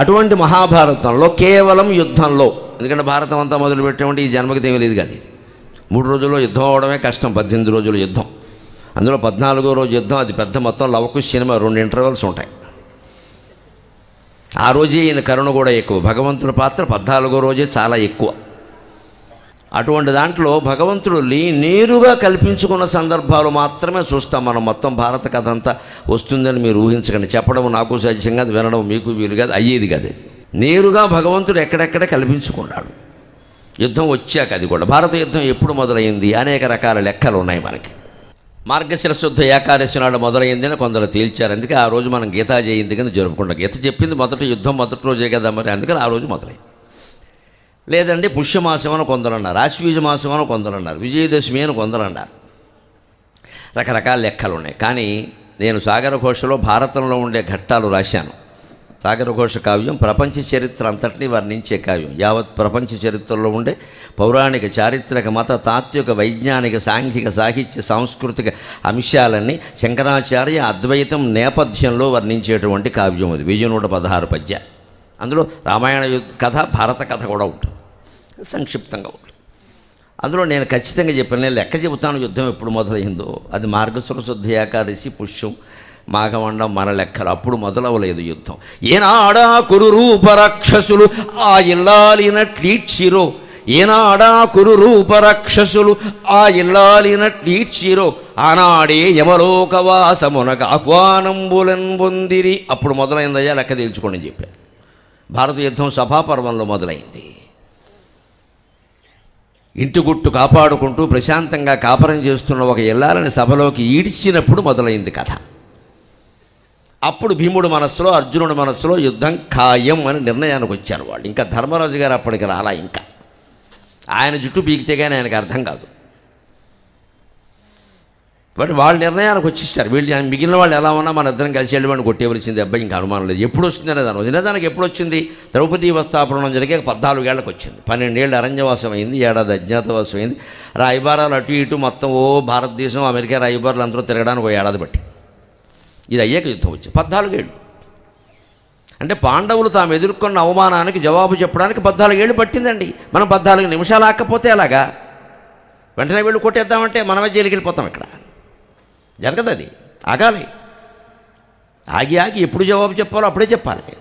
అటువంటి మహాభారతంలో కేవలం యుద్ధంలో, ఎందుకంటే భారతం అంతా మొదలుపెట్టామంటే ఈ జన్మకి తెలియదు కాదు. ఇది 3 రోజుల్లో యుద్ధం అవడమే కష్టం. 18 రోజుల యుద్ధం, అందులో 14వ రోజు యుద్ధం. అది పెద్ద మొత్తం లవకుశ సినిమా, 2 ఇంటర్వెల్స్ ఉంటాయి. ఆ రోజే ఈయన కరుణ కూడా ఎక్కువ. భగవంతుడి పాత్ర 14వ రోజే చాలా ఎక్కువ. అటువంటి దాంట్లో భగవంతుడు నేరుగా కల్పించుకున్న సందర్భాలు మాత్రమే చూస్తాం మనం. మొత్తం భారత కథ అంతా వస్తుందని మీరు ఊహించకండి. చెప్పడం నాకు సాధ్యం కాదు, వినడం మీకు వీలు కాదు, అయ్యేది కాదు. నేరుగా భగవంతుడు ఎక్కడెక్కడ కల్పించుకున్నాడు. యుద్ధం వచ్చాక, అది కూడా భారత యుద్ధం ఎప్పుడు మొదలైంది అనేక రకాల లెక్కలు ఉన్నాయి మనకి. మార్గశిర శుద్ధ ఏకాదశి నాడు మొదలైంది అని కొందరు తేల్చారు. అందుకే ఆ రోజు మనం గీతా జయంతి కింద జరుపుకుంటాం. గీత చెప్పింది మొదటి యుద్ధం మొదటి రోజే కదా మరి, అందుకని ఆ రోజు మొదలైంది. లేదండి పుష్యమాసం అని కొందరు అన్నారు, ఆశ్వీజ మాసం అని కొందరు అన్నారు, విజయదశమి అని కొందరు అన్నారు. రకరకాల లెక్కలు ఉన్నాయి. కానీ నేను సాగర ఘోషలో భారతంలో ఉండే ఘట్టాలు రాశాను. సాగర ఘోష కావ్యం ప్రపంచ చరిత్ర అంతటినీ వర్ణించే కావ్యం. యావత్ ప్రపంచ చరిత్రలో ఉండే పౌరాణిక, చారిత్రక, మత, తాత్విక, వైజ్ఞానిక, సాంఘిక, సాహిత్య, సాంస్కృతిక అంశాలన్నీ శంకరాచార్య అద్వైతం నేపథ్యంలో వర్ణించేటువంటి కావ్యం అది. 1116 పద్యాలు. అందులో రామాయణ కథ, భారత కథ కూడా ఉంటుంది, సంక్షిప్తంగా ఉంటుంది. అందులో నేను ఖచ్చితంగా చెప్పాను, నేను లెక్క చెబుతాను యుద్ధం ఎప్పుడు మొదలైందో. అది మార్గశిర శుద్ధ ఏకాదశి, పుష్యం, మాఘమండం మన లెక్కలు. అప్పుడు మొదలవలేదు యుద్ధం. ఏనాడా కురు రూపరాక్షసులు ఆ ఇల్లాలినట్లీడ్చిరో, ఏనాడా కురు రూపరాక్షసులు ఆ ఇల్లాలినట్లీడ్చిరో, ఆనాడే యమలోకవాసమునకు ఆహ్వానంబులన్ పొందిరి. అప్పుడు మొదలైందయ్యా, లెక్క తేల్చుకోండి అని చెప్పాను. భారత యుద్ధం సభాపర్వంలో మొదలైంది. ఇంటి గుట్టు కాపాడుకుంటూ ప్రశాంతంగా కాపరం చేస్తున్న ఒక ఇల్లాలని సభలోకి ఈడ్చినప్పుడు మొదలైంది కథ. అప్పుడు భీముడు మనస్సులో, అర్జునుడి మనస్సులో యుద్ధం ఖాయం అని నిర్ణయానికి వచ్చారు వాళ్ళు. ఇంకా ధర్మరాజు గారు అప్పటికి రాలా. ఇంకా ఆయన జుట్టు పీకితే కానీ ఆయనకు అర్థం కాదు. బట్ వాళ్ళు నిర్ణయానికి వచ్చేసారు. వీళ్ళు మిగిలిన వాళ్ళు ఎలా ఉన్నా మన ఇద్దరం కలిసి వెళ్ళివాడిని కొట్టేవలసింది. అబ్బాయి ఇంకా అనుమానం లేదు. ఎప్పుడు వస్తుంది అనేదాన్ని. వినదానికి ఎప్పుడు వచ్చింది? ద్రౌపదీ వస్త్రాపహరణం జరిగే 14 ఏళ్ళకి వచ్చింది. 12 ఏళ్ళు అరణ్యవాసం అయింది, 1 ఏడాది అజ్ఞాతవాసం అయింది. రాయబారాలు అటు ఇటు మొత్తం భారతదేశం, అమెరికా రాయబారులు అందరూ తిరగడానికి 1 ఏడాది పట్టి. ఇది అయ్యాక యుద్ధం వచ్చింది. 14 ఏళ్ళు అంటే పాండవులు తాము ఎదుర్కొన్న అవమానానికి జవాబు చెప్పడానికి 14 ఏళ్ళు పట్టిందండి. మనం 14 నిమిషాలు ఆకపోతే అలాగా వెంటనే వీళ్ళు కొట్టేద్దామంటే మనమే జైలుకి వెళ్ళిపోతాం. ఇక్కడ జరగదు, అది ఆగాలి. ఆగి ఎప్పుడు జవాబు చెప్పాలో అప్పుడే చెప్పాలి.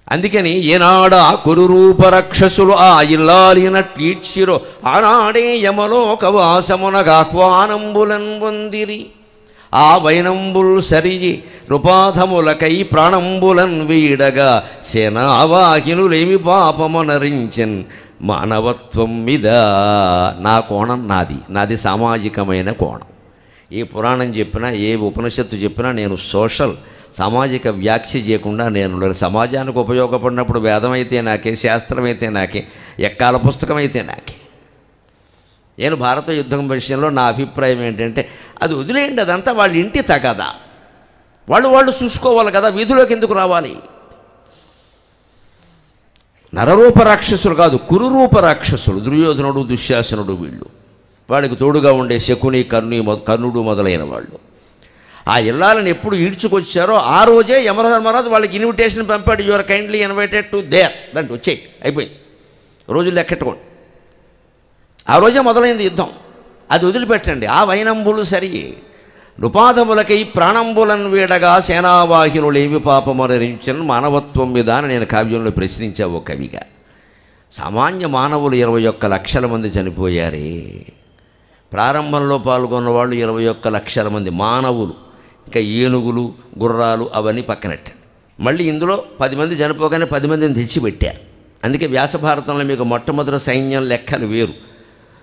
అందుకని ఏనాడా కురు రూపరక్షసులు ఆ ఇల్లాలినట్లీడ్చిరో, ఆనాడే యమలోకవాసమునకు ఆహ్వానంబులన్ పొందిరి. ఆ వైనంబుల్ సరియి నృపాధములకై ప్రాణంబులన్ వీడగా, సేనావాహినులేమి పాపమునరించెన్ మానవత్వం మీద. నా కోణం నాది సామాజికమైన కోణం. ఏ పురాణం చెప్పినా, ఏ ఉపనిషత్తు చెప్పినా నేను సోషల్, సామాజిక వ్యాఖ్య చేయకుండా నేను సమాజానికి ఉపయోగపడినప్పుడు వేదం అయితే నాకే, శాస్త్రం అయితే నాకే, ఎక్కాల పుస్తకం అయితే నాకే. నేను భారత యుద్ధం విషయంలో నా అభిప్రాయం ఏంటంటే, అది వదిలేయండి, అదంతా వాళ్ళ ఇంటి తగదా, వాళ్ళు చూసుకోవాలి కదా, వీధిలోకి ఎందుకు రావాలి? నరరూప రాక్షసులు కాదు, కురురూప రాక్షసులు, దుర్యోధనుడు, దుశ్శాసనుడు, వీళ్ళు. వాళ్ళకి తోడుగా ఉండే శకుని, కర్ణుడు మొదలైన వాళ్ళు. ఆ ఇల్లాలను ఎప్పుడు ఈడ్చుకొచ్చారో ఆ రోజే యమధర్మరాజు వాళ్ళకి ఇన్విటేషన్ పంపాడు. Your kindly invited to their, దాంట్లో వచ్చేయి, అయిపోయింది. రోజులు లెక్కెట్టుకోండి. ఆ రోజే మొదలైంది యుద్ధం. అది వదిలిపెట్టండి. ఆ వైనంబులు సరి నృపాధములకై ప్రాణంబులన్ వీడగా, సేనావాహినులేమి పాపమరించను మానవత్వం మీద అని నేను కావ్యంలో ప్రశ్నించా ఓ కవిగా. సామాన్య మానవులు 21 లక్షల మంది చనిపోయారే. ప్రారంభంలో పాల్గొన్న వాళ్ళు 21 లక్షల మంది మానవులు. ఇంకా ఏనుగులు, గుర్రాలు అవన్నీ పక్కనట్టండి. మళ్ళీ ఇందులో 10 మంది చనిపోగానే 10 మందిని తెచ్చిపెట్టారు. అందుకే వ్యాస భారతంలో మీకు మొట్టమొదటి సైన్యం లెక్కలు వేరు.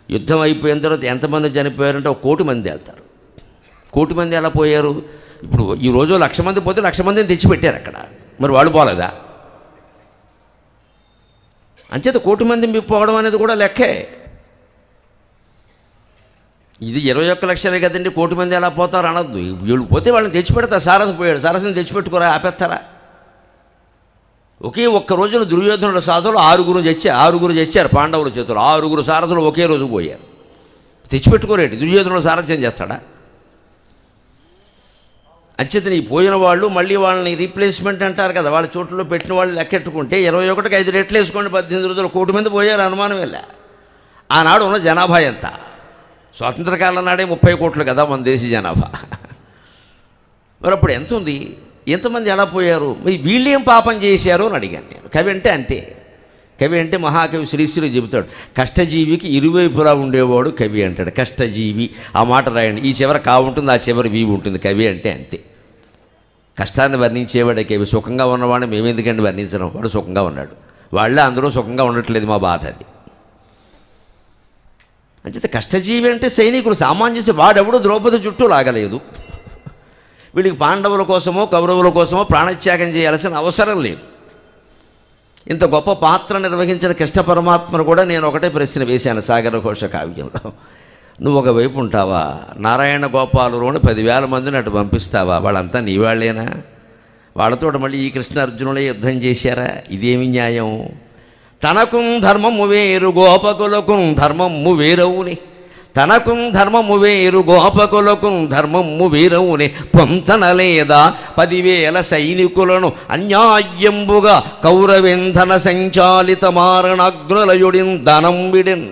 యుద్ధం అయిపోయిన తర్వాత ఎంతమంది చనిపోయారంటే 1 కోటి మంది వెళ్తారు. 1 కోటి మంది ఎలా పోయారు? ఇప్పుడు ఈ రోజు 1,00,000 మంది పోతే 1,00,000 మందిని తెచ్చిపెట్టారు అక్కడ. మరి వాళ్ళు పోలేదా? అంచేత 1 కోటి మంది పోవడం అనేది కూడా లెక్కే. ఇది 21 లక్షలే కదండి, 1 కోటి మంది ఎలా పోతారు అనొద్దు. వీళ్ళు పోతే వాళ్ళని తెచ్చిపెడతారు. సారథి పోయాడు, సారథిని తెచ్చిపెట్టుకోరా, ఆపేస్తారా? ఒకే ఒక్క రోజున దుర్యోధనుల సాధువులు 6 చచ్చారు పాండవుల చేతులు. 6 సారథులు ఒకే రోజు పోయారు. తెచ్చిపెట్టుకోరేటి? దుర్యోధనుడు సారథ్యం చేస్తాడా? అంచేతని పోయిన వాళ్ళు మళ్ళీ వాళ్ళని రీప్లేస్మెంట్ అంటారు కదా, వాళ్ళ చోట్లలో పెట్టిన వాళ్ళు లెక్కెట్టుకుంటే 21కి 5 రెట్లు వేసుకోండి, 18 రోజులు 1 కోటి మంది పోయారు, అనుమానం వెళ్ళా. ఆనాడు ఉన్న జనాభా ఎంత? స్వాతంత్ర కాలం నాడే 30 కోట్లు కదా మన దేశ జనాభా. మరి అప్పుడు ఎంత ఉంది? ఎంతమంది ఎలా పోయారు? మరి వీళ్ళేం పాపం చేశారు అని అడిగాను నేను. కవి అంటే అంతే. కవి అంటే మహాకవి శ్రీశ్రీ చెబుతాడు, కష్టజీవికి ఇరువైపులా ఉండేవాడు కవి అంటాడు. కష్టజీవి, ఆ మాట రాయండి. ఈ చివర కా ఉంటుంది, ఆ చివరి వీవి ఉంటుంది. కవి అంటే అంతే. కష్టాన్ని వర్ణించేవాడే కవి. సుఖంగా ఉన్నవాడిని మేమెందుకంటే వర్ణించడం, వాడు సుఖంగా ఉన్నాడు, వాళ్ళే అందరూ సుఖంగా ఉండట్లేదు, మా బాధ అది. అంచేత కష్టజీవి అంటే సైనికుడు, సామాన్యుడు. వాడెవడో ద్రౌపది చుట్టూ లాగలేదు. వీడికి పాండవుల కోసమో కౌరవుల కోసమో ప్రాణత్యాగం చేయాల్సిన అవసరం లేదు. ఇంత గొప్ప పాత్ర నిర్వహించిన కృష్ణ పరమాత్మను కూడా నేను ఒకటే ప్రశ్న వేశాను సాగర ఘోష కావ్యంలో. నువ్వు ఒకవైపు ఉంటావా, నారాయణ గోపాలులోని 10,000 మందిని అటు పంపిస్తావా? వాళ్ళంతా నీ వాళ్ళేనా? వాళ్ళతో మళ్ళీ ఈ కృష్ణ అర్జునులే యుద్ధం చేశారా? ఇదేమి న్యాయం? తనకు ధర్మము వేరు గోపకులకు ధర్మము వేరవుని, తనకు ధర్మము వేరు గోపకులకు ధర్మము వేరవుని, పొంతనలేదా 10,000 సైనికులను అన్యాయంబుగా కౌరవేంధన సంచాలిత మారణాగ్నులయుడిన్ ధనం విడిన్.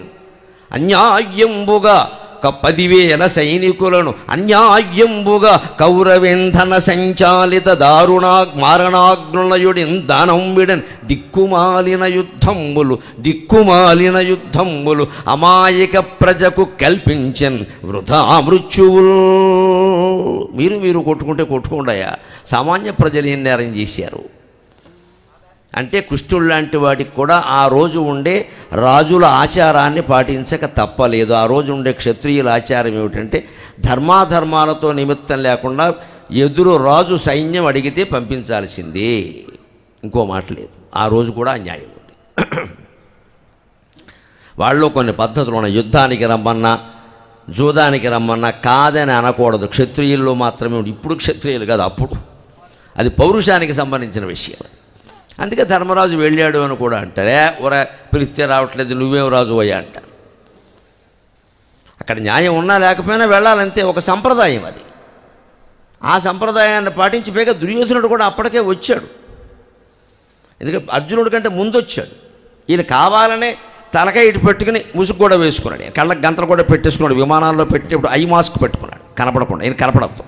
అన్యాయంబుగా 10,000 సైనికులను అన్యాయంబుగా కౌరవేంధన సంచాలిత మారణాగ్నులయుడిన్ దానం విడన్. దిక్కుమాలిన యుద్ధంబులు అమాయక ప్రజకు కల్పించన్ వృథా మృత్యువులు. మీరు కొట్టుకుంటే కొట్టుకుండాయా, సామాన్య ప్రజలు ఏం నేరం చేశారు అంటే కృష్ణుడు లాంటి వాడికి కూడా ఆ రోజు ఉండే రాజుల ఆచారాన్ని పాటించక తప్పలేదు. ఆ రోజు ఉండే క్షత్రియుల ఆచారం ఏమిటంటే ధర్మాధర్మాలతో నిమిత్తం లేకుండా ఎదురు రాజు సైన్యం అడిగితే పంపించాల్సిందే, ఇంకో మాట లేదు. ఆ రోజు కూడా అన్యాయం ఉంది. వాళ్ళు కొన్ని పద్ధతులు ఉన్నాయి. యుద్ధానికి రమ్మన్నా జూదానికి రమ్మన్నా కాదని అనకూడదు. క్షత్రియుల్లో మాత్రమే ఉంది. ఇప్పుడు క్షత్రియులు కాదు, అప్పుడు. అది పౌరుషానికి సంబంధించిన విషయం. అందుకే ధర్మరాజు వెళ్ళాడు అని కూడా అంటారే, ఒరే పిలిస్తే రావట్లేదు, నువ్వేం రాజు అయ్యా అంటారు. అక్కడ న్యాయం ఉన్నా లేకపోయినా వెళ్ళాలంతే, ఒక సంప్రదాయం అది. ఆ సంప్రదాయాన్ని పాటించి పైగా దుర్యోధనుడు కూడా అప్పటికే వచ్చాడు. ఎందుకంటే అర్జునుడి కంటే ముందు వచ్చాడు. ఈయన కావాలనే తలకాయ ఇటు పెట్టుకుని ముసుగు కూడా వేసుకున్నాడు, కళ్ళకి గంతలు కూడా పెట్టేసుకున్నాడు. విమానాల్లో పెట్టినప్పుడు ఐ మాస్క్ పెట్టుకున్నాడు కనపడకుండా, ఈయన కనపడద్దు.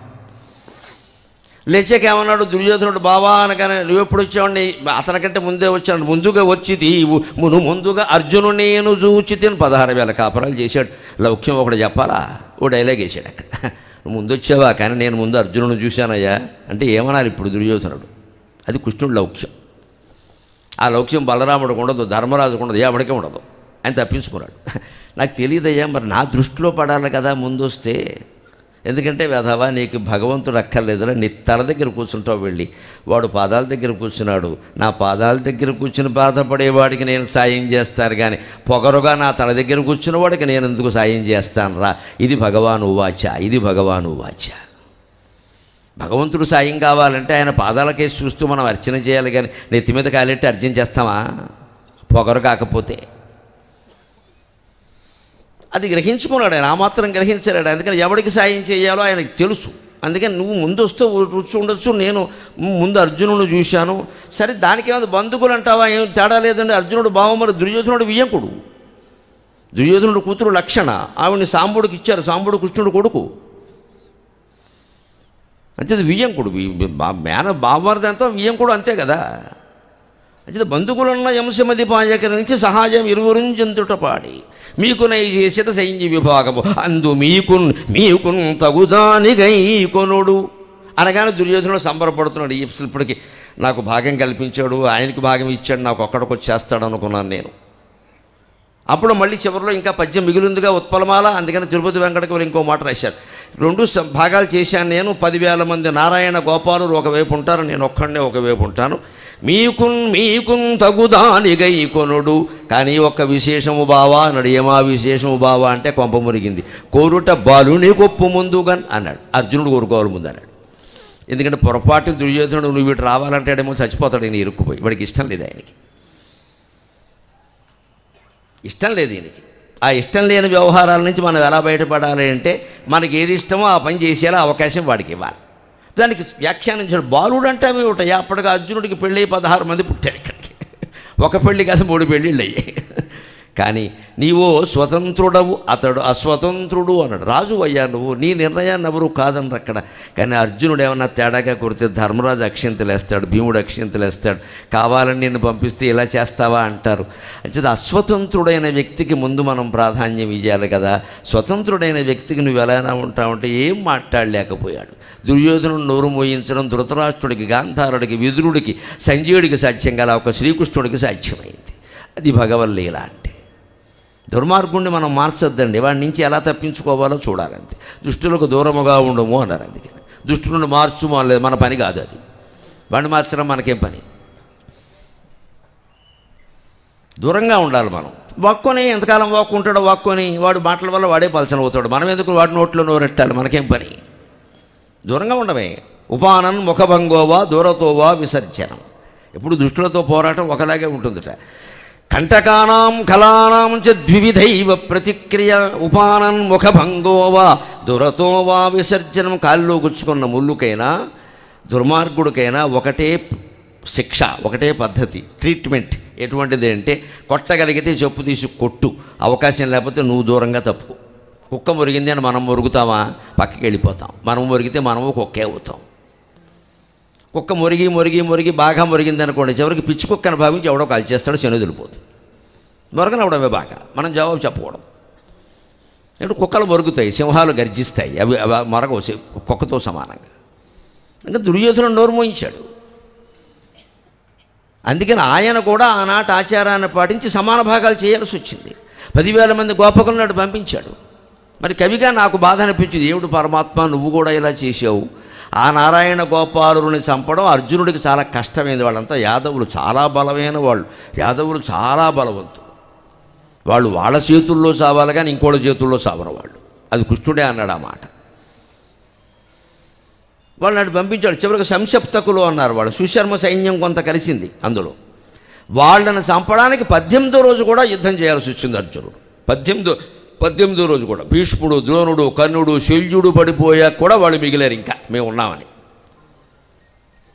లేచాక ఏమన్నాడు దుర్యోధనుడు, బావా అనగానే నువ్వు ఎప్పుడు వచ్చావండి? అతనికంటే ముందే వచ్చాడు. ముందుగా వచ్చి తీవు ముందుగా అర్జును నేను చూచి తిని 16,000 కాపురాలు చేశాడు. లౌక్యం ఒకటి చెప్పాలా? ఓ డైలాగ్ వేసాడు అక్కడ. నువ్వు ముందు వచ్చావా, కానీ నేను ముందు అర్జునుడు చూశానయ్యా అంటే ఏమన్నారు ఇప్పుడు దుర్యోధనుడు? అది కృష్ణుడు లౌక్యం. ఆ లౌక్యం బలరాముడికి ఉండదు, ధర్మరాజుకు ఉండదు, ఎవడికే ఉండదు. ఆయన తప్పించుకున్నాడు. నాకు తెలియదయ్యా, మరి నా దృష్టిలో పడాలి కదా ముందు వస్తే. ఎందుకంటే వెధవా, నీకు భగవంతుడు అక్కర్లేదురా, నీ తల దగ్గర కూర్చుంటావు వెళ్ళి. వాడు పాదాల దగ్గర కూర్చున్నాడు, నా పాదాల దగ్గర కూర్చుని బాధపడేవాడికి నేను సాయం చేస్తాను, కానీ పొగరుగా నా తల దగ్గర కూర్చున్న వాడికి నేను ఎందుకు సాయం చేస్తాను రా. ఇది భగవాను వాచ, ఇది భగవాను వాచ. భగవంతుడు సాయం కావాలంటే ఆయన పాదాలకేసి చూస్తూ మనం అర్చన చేయాలి, కానీ నెత్తి మీద కాలెట్టి అర్చన చేస్తామా పొగరు కాకపోతే? అది గ్రహించుకున్నాడు ఆయన, ఆ మాత్రం గ్రహించలేడు. అందుకని ఎవరికి సాయం చేయాలో ఆయనకు తెలుసు. అందుకని నువ్వు ముందు వస్తూ రుచి ఉండొచ్చు, నేను ముందు అర్జునుడు చూశాను. సరే దానికేమైనా బంధువులు అంటావా, ఏం తేడా లేదండి. అర్జునుడు బావమరి, దుర్యోధనుడు వియ్యంకుడు. దుర్యోధనుడు కూతురు లక్షణ, ఆవిడ్ని సాంబుడికి ఇచ్చారు. సాంబుడు కృష్ణుడు కొడుకు, అంతే వియ్యంకుడు. బావమరిదంతా వియ్యంకుడు అంతే కదా. అంటే బంధువులున్న యంశమది పాయకరించి సహాయం ఇరువురుంజంతుట పాడి మీకు నై చేసేత సైన్య విభాగము అందు మీకున్ తగుదానిగై కొనుడు అనగానే దుర్యోధనుడు సంబరపడుతున్నాడు. ఇప్పటికి నాకు భాగం కల్పించాడు, ఆయనకి భాగం ఇచ్చాడు, నాకు ఒక్కడికి వచ్చేస్తాడు అనుకున్నాను నేను. అప్పుడు మళ్ళీ చివరిలో ఇంకా పద్యం మిగిలిందిగా ఉత్పలమాల. అందుకని తిరుపతి వెంకటకవి ఇంకో మాట రాశారు, 2 భాగాలు చేశాను నేను. 10,000 మంది నారాయణ గోపాలు ఒకవైపు ఉంటారు, నేను ఒక్కడనే ఒకవైపు ఉంటాను. మీకున్ తగుదానిగై కొనుడు. కానీ ఒక్క విశేషము బావా అన్నాడు. ఏమా విశేషము బావా అంటే కొంప మురిగింది. కోరుట బాలుని కొప్పు ముందుగా అన్నాడు. అర్జునుడు కోరుకోవాలి ముందు అన్నాడు. ఎందుకంటే పొరపాటు దుర్యోధనుడు నువ్వు వీటి రావాలంటాడేమో, చచ్చిపోతాడు ఈయన ఇరుక్కుపోయి. వాడికి ఇష్టం లేదు, ఆయనకి ఇష్టం లేదు ఈయనకి. ఆ ఇష్టం లేని వ్యవహారాల నుంచి మనం ఎలా బయటపడాలి అంటే మనకి ఏది ఇష్టమో ఆ పని చేసేలా అవకాశం వాడికి ఇవ్వాలి. దానికి వ్యాఖ్యానించాడు. బాలుడు అంటే అవి ఒకటి. అప్పటికి అర్జునుడికి పెళ్ళి 16 మంది పుట్టారు ఇక్కడికి. ఒక పెళ్ళి కాదు 3 పెళ్ళిళ్ళు అయ్యాయి. కానీ నీవో స్వతంత్రుడవు, అతడు అస్వతంత్రుడు అన్నాడు. రాజు అయ్యా నువ్వు, నీ నిర్ణయాన్ని ఎవరు కాదన్నారు అక్కడ. కానీ అర్జునుడు ఏమన్నా తేడాగా కొడితే ధర్మరాజు అక్షింతలు వేస్తాడు, భీముడు అక్షింతలు వేస్తాడు. కావాలని నిన్ను పంపిస్తే ఇలా చేస్తావా అంటారు. అంటే అస్వతంత్రుడైన వ్యక్తికి ముందు మనం ప్రాధాన్యం ఇవ్వాలి కదా. స్వతంత్రుడైన వ్యక్తికి నువ్వు ఎలా ఉంటావంటే ఏం మాట్లాడలేకపోయాడు. దుర్యోధనుడు నోరు మోయించడం ధృతరాష్ట్రుడికి, గాంధారుడికి, విదురుడికి, సంజయుడికి సాధ్యం గల ఒక శ్రీకృష్ణుడికి సాధ్యమైంది. అది భగవల్లీల అంటే. దుర్మార్గుణ్ణి మనం మార్చొద్దండి, వాడి నుంచి ఎలా తప్పించుకోవాలో చూడాలంతే. దుష్టులకు దూరముగా ఉండము అన్నారు. అందుకని దుష్టులను మార్చుము అనలేదు, మన పని కాదు అది. వాడిని మార్చడం మనకేం పని. దూరంగా ఉండాలి మనం. వాక్కొని ఎంతకాలం వాక్కుంటాడో వాక్కొని వాడు మాటల వల్ల వాడే పలచన అవుతాడు. మనం ఎందుకు వాడి నోట్లో నోరెట్టాలి, మనకేం పని. దూరంగా ఉండమే. ఉపానన్ ముఖభంగోవా దూరతోవా విసర్జనం. ఎప్పుడు దుష్టులతో పోరాటం ఒకలాగే ఉంటుందిట. కంటకానాం కళానాం చ ద్వివిధైవ ప్రతిక్రియ ఉపానన్ ముఖభంగోవా దురతోవా విసర్జనం. కాల్లో గుచ్చుకున్న ముళ్ళుకైనా దుర్మార్గుడికైనా ఒకటే శిక్ష, ఒకటే పద్ధతి, ట్రీట్మెంట్. ఎటువంటిది అంటే కొట్టగలిగితే చెప్పు తీసి కొట్టు, అవకాశం లేకపోతే నువ్వు దూరంగా తప్పుకో. కుక్క మురిగింది అని మనం మురుగుతామా, పక్కకి వెళ్ళిపోతాం. మనం మురిగితే మనము కుక్కే అవుతాం. కుక్క మురిగి మురిగి మురిగి బాగా మురిగింది అనుకోండి, చివరికి పిచ్చి కుక్కను భావించి ఎవడో కాల్చేస్తాడు, శనిదిలిపోతుంది. మురగనవడమే బాగా, మనం జవాబు చెప్పకూడదు. అంటే కుక్కలు మురుగుతాయి, సింహాలు గర్జిస్తాయి, అవి మరగవు కుక్కతో సమానంగా. ఇంకా దుర్యోధనుడు నోరు మోయించాడు. అందుకని ఆయన కూడా ఆనాటి ఆచారాన్ని పాటించి సమాన భాగాలు చేయాల్సి వచ్చింది. 10,000 మంది గోపకులను నాడు పంపించాడు. మరి కవిగా నాకు బాధ అనిపించింది, ఏమిటి పరమాత్మ నువ్వు కూడా ఇలా చేసావు. ఆ నారాయణ గోపాలుని చంపడం అర్జునుడికి చాలా కష్టమైంది. వాళ్ళంతా యాదవులు, చాలా బలమైన వాళ్ళు. యాదవులు చాలా బలవంతులు. వాళ్ళు వాళ్ళ చేతుల్లో చావాలి కానీ ఇంకోళ్ళ చేతుల్లో చావరు వాళ్ళు. అది కృష్ణుడే అన్నాడు ఆ మాట. వాళ్ళు నాడు పంపించాడు. చివరికి సంశప్తకులు అన్నారు వాళ్ళు. సుశర్మ సైన్యం కొంత కలిసింది అందులో. వాళ్ళని చంపడానికి 18వ రోజు కూడా యుద్ధం చేయాల్సి వచ్చింది అర్జునుడు. 18వ రోజు కూడా భీష్ముడు, ద్రోణుడు, కర్ణుడు, శల్యుడు పడిపోయాక కూడా వాళ్ళు మిగిలారు, ఇంకా మేము ఉన్నామని.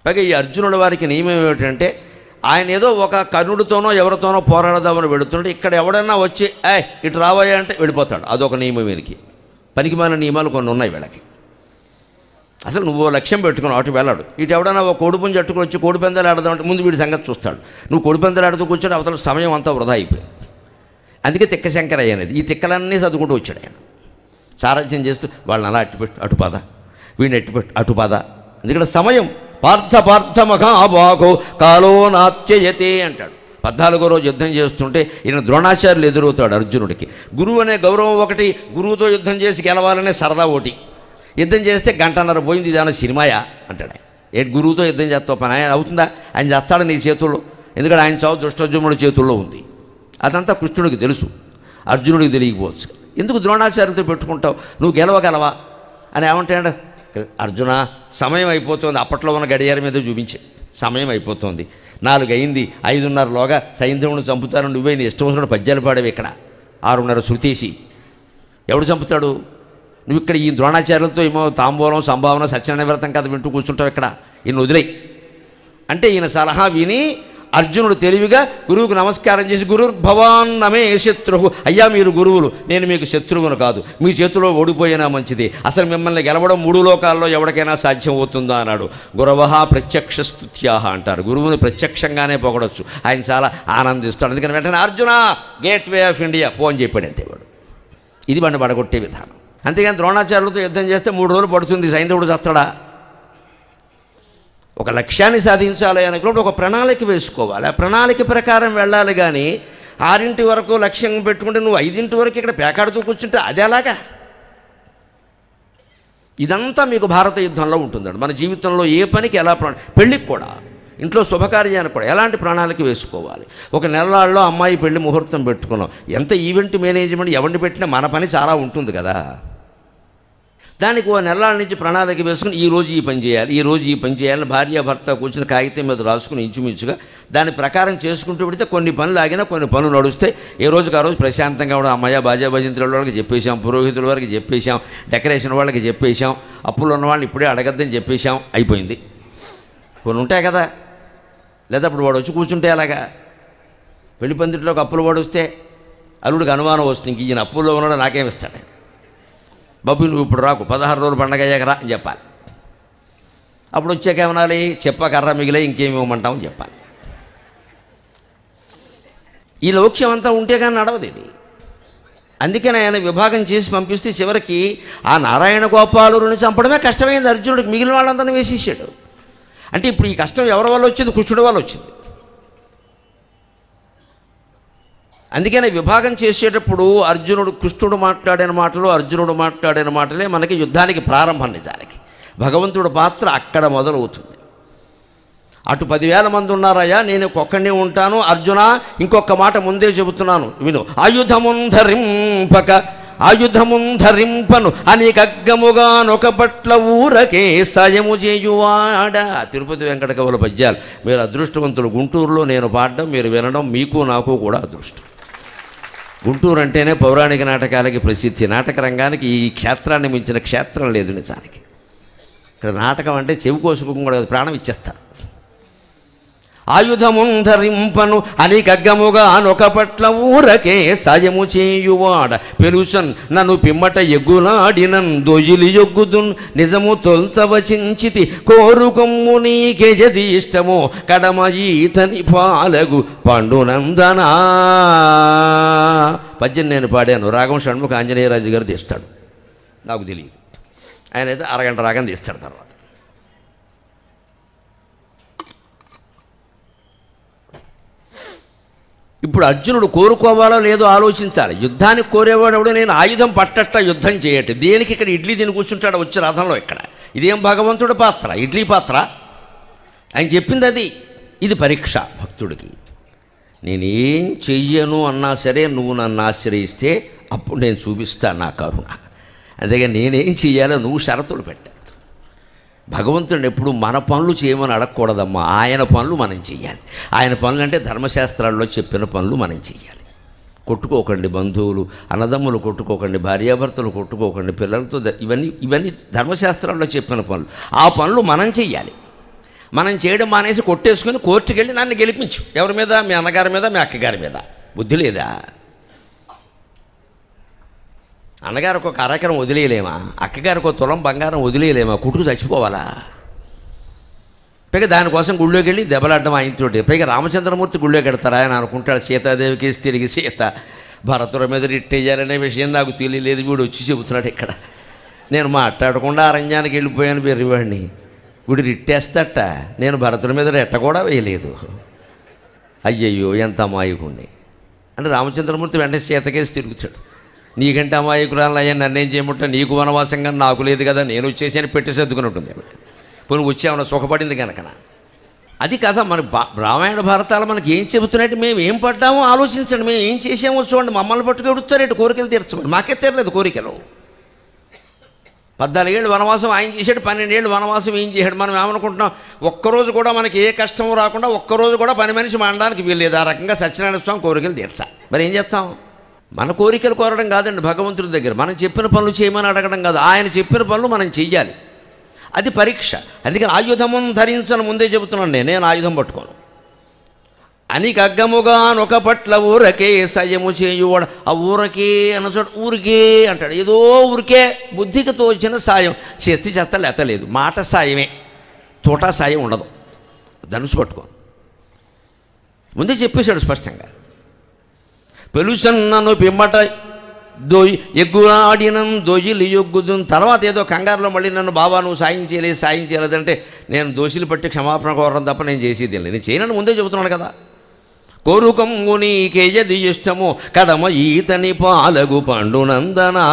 పైగా ఈ అర్జునుడి వారికి నియమం ఏమిటంటే, ఆయన ఏదో ఒక కర్ణుడితోనో ఎవరితోనో పోరాడదామని వెళుతుంటే ఇక్కడ ఎవడన్నా వచ్చి ఇటు రావయ్యా అంటే వెళ్ళిపోతాడు. అదొక నియమం వీరికి. పనికిమాలిన నియమాలు కొన్ని ఉన్నాయి వీళ్ళకి. అసలు నువ్వు లక్ష్యం పెట్టుకున్నావు అటు వెళ్ళాడు. ఇటు ఎవడన్నా ఒక కోడిపుంజు అట్టుకుని వచ్చి కోడిపందాలు ఆడదామంటే ముందు వీడి సంగతి చూస్తాడు. నువ్వు కోడిపందాలు ఆడుతూ కూర్చొని అవతల సమయం అంతా వృధా అయిపోయి. అందుకే తిక్క శంకరయ్య అనేది. ఈ తిక్కలన్నీ చదువుకుంటూ వచ్చాడు ఆయన. సారథ్యం చేస్తూ వాళ్ళని అలా అట్టుపెట్టు అటు పద, వీడిని అట్టుపెట్టు అటు పద. ఎందుకంటే సమయం పార్థ మహాబాహో కాలో నాత్యయతే అంటాడు. 14వ రోజు యుద్ధం చేస్తుంటే ఈయన ద్రోణాచార్యులు ఎదురవుతాడు అర్జునుడికి. గురువు అనే గౌరవం ఒకటి, గురువుతో యుద్ధం చేసి గెలవాలనే సరదా ఒకటి. యుద్ధం చేస్తే 1:30 పోయింది, ఇదేమన్నా సినిమాయా అంటాడు ఆయన. ఏంటి గురువుతో యుద్ధం చేస్తావు పని, ఆయన అవుతుందా? ఆయన చేస్తాడు నీ చేతుల్లో. ఎందుకంటే ఆయన చావు దుష్టోద్యముడి చేతుల్లో ఉంది. అదంతా కృష్ణుడికి తెలుసు, అర్జునుడికి తెలియకపోవచ్చు. ఎందుకు ద్రోణాచార్యులతో పెట్టుకుంటావు, నువ్వు గెలవగలవా అని ఏమంటాడు. అర్జున సమయం అయిపోతుంది. అప్పట్లో ఉన్న గడియారం మీద చూపించే సమయం అయిపోతుంది, 4 అయింది, 5:30లోగా సైంధవుని చంపుతారు, నువ్వే నీ ఇష్టం వచ్చిన పద్యాలు పాడేవి ఇక్కడ 6:30 శృతేసి. ఎవడు చంపుతాడు? నువ్వు ఇక్కడ ఈ ద్రోణాచార్యులతో ఏమో తాంబూలం, సంభావన, సత్యనారాయణ వ్రతం కథ వింటూ కూర్చుంటావు ఇక్కడ. ఈయన వదిలేయి అంటే ఈయన సలహా విని అర్జునుడు తెలివిగా గురువుకు నమస్కారం చేసి, గురుర్భవాన్ నమే శత్రువు, అయ్యా మీరు గురువులు, నేను మీకు శత్రువును కాదు, మీ చేతిలో ఓడిపోయినా మంచిది, అసలు మిమ్మల్ని గెలవడం 3 లోకాల్లో ఎవరికైనా సాధ్యం అవుతుందా అన్నాడు. గురవః ప్రత్యక్ష స్తుత్యాహ అంటారు. గురువుని ప్రత్యక్షంగానే పొగడొచ్చు, ఆయన చాలా ఆనందిస్తాడు. అందుకని వెంటనే Arjuna gateway of India phone చెప్పాడు అంతేవాడు. ఇది బండి పడగొట్టే విధానం. అంతేగాని ద్రోణాచార్యులతో యుద్ధం చేస్తే 3 రోజులు పడుతుంది, సైంధవుడు చస్తాడా? ఒక లక్ష్యాన్ని సాధించాలి అనుకుంటే ఒక ప్రణాళిక వేసుకోవాలి, ఆ ప్రణాళిక ప్రకారం వెళ్ళాలి. కానీ 6 వరకు లక్ష్యం పెట్టుకుంటే నువ్వు 5 వరకు ఇక్కడ పేకాడుతూ కూర్చుంటే అది ఎలాగా? ఇదంతా మీకు భారత యుద్ధంలో ఉంటుందండి. మన జీవితంలో ఏ పనికి ఎలా పెళ్ళికి కూడా, ఇంట్లో శుభకార్యానికి కూడా ఎలాంటి ప్రణాళిక వేసుకోవాలి. ఒక నెలల్లో అమ్మాయి పెళ్లి ముహూర్తం పెట్టుకున్నాం, ఎంత ఈవెంట్ మేనేజ్మెంట్ ఎవరిని పెట్టినా మన పని చాలా ఉంటుంది కదా. దానికి ఓ నెలల నుంచి ప్రణాళిక వేసుకుని ఈరోజు ఈ పని చేయాలి, ఈరోజు ఈ పని చేయాలని భార్య భర్త కూర్చుని కాగితం మీద రాసుకుని ఇంచుమించుగా దాని ప్రకారం చేసుకుంటూ పెడితే కొన్ని పనులు ఆగినా కొన్ని పనులు నడుస్తాయి. ఏ రోజుకి ఆ రోజు ప్రశాంతంగా కూడా అమ్మయ్య బాజా భజంత్రుల వాళ్ళకి చెప్పేశాం, పురోహితుల వారికి చెప్పేశాం, డెకరేషన్ వాళ్ళకి చెప్పేశాం, అప్పులు ఉన్న వాళ్ళని ఇప్పుడే అడగద్దని చెప్పేశాం, అయిపోయింది. కొన్ని ఉంటాయి కదా, లేదా అప్పుడు వాడు వచ్చి కూర్చుంటే అలాగా పెళ్లి పందిట్లోకి అప్పులు వాడు వస్తే అల్లుడికి అనుమానం వస్తుంది, ఇంక ఈయన అప్పుల్లో ఉన్నాడో నాకేమిస్తాడు, బాబు నువ్వు ఇప్పుడు రాకు 16 రోజులు పండగ అయ్యాక రా అని చెప్పాలి. అప్పుడు వచ్చాక ఏమనాలి, చెప్పకర్ర మిగిలే ఇంకేమి ఇవ్వమంటామని చెప్పాలి. ఈ లౌక్యం అంతా ఉంటే కానీ నడవదు ఇది. అందుకని ఆయన విభాగం చేసి పంపిస్తే చివరికి ఆ నారాయణ గోపాలుని చంపడమే కష్టమైంది అర్జునుడికి, మిగిలిన వాళ్ళందరినీ వేసేసాడు. అంటే ఇప్పుడు ఈ కష్టం ఎవరి వల్ల వచ్చింది, కృష్ణుడి వల్ల వచ్చింది. అందుకనే విభాగం చేసేటప్పుడు కృష్ణుడు మాట్లాడిన మాటలే మనకి యుద్ధానికి ప్రారంభం. నిజానికి భగవంతుడి పాత్ర అక్కడ మొదలవుతుంది. అటు 10,000 మంది ఉన్నారయ్యా, నేను ఒక్కడినే ఉంటాను. అర్జున ఇంకొక మాట ముందే చెబుతున్నాను విను. ఆయుధమున్ ధరింపను అనికగ్గముగానొక పట్ల ఊరకే సాయము చేయువాడ. తిరుపతి వెంకట కవుల పద్యాలు. మీరు అదృష్టవంతులు. గుంటూరులో నేను పాడడం మీరు వినడం మీకు నాకు కూడా అదృష్టం. గుంటూరు అంటేనే పౌరాణిక నాటకాలకి ప్రసిద్ధి. నాటక రంగానికి ఈ క్షేత్రాన్ని మించిన క్షేత్రం లేదు నిజానికి. ఇక్కడ నాటకం అంటే చెవి కోసుకుని కూడా ప్రాణం ఇచ్చేస్తారు. ఆయుధమున్ ధరింపను అనికగ్గముగానొక పట్ల ఊరకే సాయము చేయువాడ పెరుసన్ నన్ను పిమ్మట ఎగ్గులాడినన్ దొయిలి యొగ్గుదున్ నిజము తొల్త వచించితి కోరుకొమ్ము నీకెజది ఇష్టమో కడమ ఈతని పాలగు పండునందనా. పద్యం నేను పాడాను, రాగం షణ్ముఖ ఆంజనేయరాజు గారు తీస్తాడు, నాకు తెలియదు. ఆయన అయితే అరగంట రాగం తీస్తాడు. తర్వాత ఇప్పుడు అర్జునుడు కోరుకోవాలో లేదో ఆలోచించాలి. యుద్ధానికి కోరేవాడు నేను ఆయుధం పట్టట్లా యుద్ధం చేయట, దేనికి ఇక్కడ ఇడ్లీ తిని కూర్చుంటాడు వచ్చే రథంలో. ఇక్కడ ఇదేం భగవంతుడి పాత్ర, ఇడ్లీ పాత్ర? ఆయన చెప్పింది అది. ఇది పరీక్ష భక్తుడికి. నేనేం చెయ్యను అన్నా సరే నువ్వు నన్ను ఆశ్రయిస్తే అప్పుడు నేను చూపిస్తాను నా కరుణ. అందుకే నేనేం చెయ్యాలో నువ్వు షరతులు పెట్టావు. భగవంతుడిని ఎప్పుడు మన పనులు చేయమని అడగకూడదమ్మా, ఆయన పనులు మనం చెయ్యాలి. ఆయన పనులు అంటే ధర్మశాస్త్రాల్లో చెప్పిన పనులు మనం చెయ్యాలి. కొట్టుకోకండి బంధువులు, అన్నదమ్ములు కొట్టుకోకండి, భార్యాభర్తలు కొట్టుకోకండి, పిల్లలతో ఇవన్నీ ధర్మశాస్త్రాల్లో చెప్పిన పనులు. ఆ పనులు మనం చెయ్యాలి. మనం చేయడం మానేసి కొట్టేసుకుని కోర్టుకు వెళ్ళి నన్ను గెలిపించు. ఎవరి మీద? మీ అన్నగారి మీద, మీ అక్కగారి మీద. బుద్ధి లేదా? అన్నగారికి ఒక అరకరం వదిలేయలేమా? అక్కగారికి ఒక తులం బంగారం వదిలేయలేమా? కుట్టుకు చచ్చిపోవాలా? పైగా దానికోసం గుళ్ళోకి వెళ్ళి దెబ్బలాడడం ఆయనతోటి. పైగా రామచంద్రమూర్తి గుళ్ళోకి వెడతారు. ఆయన అనుకుంటాడు సీతాదేవికి తిరిగి సీత భరతుల మీద రిట్టేయాలనే విషయం నాకు తెలియలేదు, వీడు వచ్చి చెబుతున్నాడు ఇక్కడ. నేను మాట్లాడకుండా అరణ్యానికి వెళ్ళిపోయాను బెర్రివాడిని, వీడు రిట్టేస్తట. నేను భరతుల మీద రెట్ట కూడా వేయలేదు. అయ్యయ్యో ఎంత అమాయకుణ్ణి అంటే రామచంద్రమూర్తి వెంటనే సీతకేసి తిరుగుతాడు. నీకంటే అమాయకురాలు అయ్యా, నన్నేం చేయమంటా, నీకు వనవాసంగా నాకు లేదు కదా, నేను వచ్చేసి అని పెట్టి సర్దుకుని ఉంటుంది. పోనీ వచ్చామన్నా సుఖపడింది కనుక. అది కదా మన రామాయణ భారతాలు మనకి ఏం చెబుతున్నట్టు. మేము ఏం పడ్డామో ఆలోచించండి, మేము ఏం చేసామో చూడండి. మమ్మల్ని పట్టుకెడుతారేంటి కోరికలు తీర్చమని? మాకే తీరలేదు కోరికలు. 14 ఏళ్ళు వనవాసం ఆయన చేశాడు, 12 ఏళ్ళు వనవాసం ఏం చేశాడు. మనం ఏమనుకుంటున్నాం, ఒక్కరోజు కూడా మనకి ఏ కష్టం రాకుండా ఒక్కరోజు కూడా పని మనిషి మానడానికి వీల్లేదు. ఆ రకంగా సత్యనారాయణ స్వామి కోరికలు తీర్చా. మరి ఏం చేస్తాం? మన కోరికలు కోరడం కాదండి భగవంతుడి దగ్గర. మనం చెప్పిన పనులు చేయమని అడగడం కాదు, ఆయన చెప్పిన పనులు మనం చెయ్యాలి. అది పరీక్ష. అందుకని ఆయుధము ధరించను ముందే చెబుతున్నాను, నేను ఆయుధం పట్టుకోను. అనికగ్గముగానొక పట్ల ఊరకే సయము చేయువాడు. ఆ ఊరకే అన్న చోట ఊరికే అంటాడు. ఏదో ఊరికే బుద్ధికి తోచిన సాయం చేతి చేత లేతలేదు. మాట సాయమే, తోటా సాయం ఉండదు. ధనుసు పట్టుకోను ముందే చెప్పేశాడు స్పష్టంగా. పెలుసన్నను పిమ్మట ఎగ్గులాడినం దొయ్యిలు యొగ్గుదును. తర్వాత ఏదో కంగారులో మళ్ళీ నన్ను బాబా నువ్వు సాయం చేయలేదంటే నేను దోషులు పట్టి క్షమాపణ కోరడం తప్ప నేను చేసేది లేదు. నేను చేయనని ముందే చెబుతున్నాడు కదా. కోరుకొమ్ము నీకేయది ఇష్టము కడమ ఈతని పాలగు పండునందనా.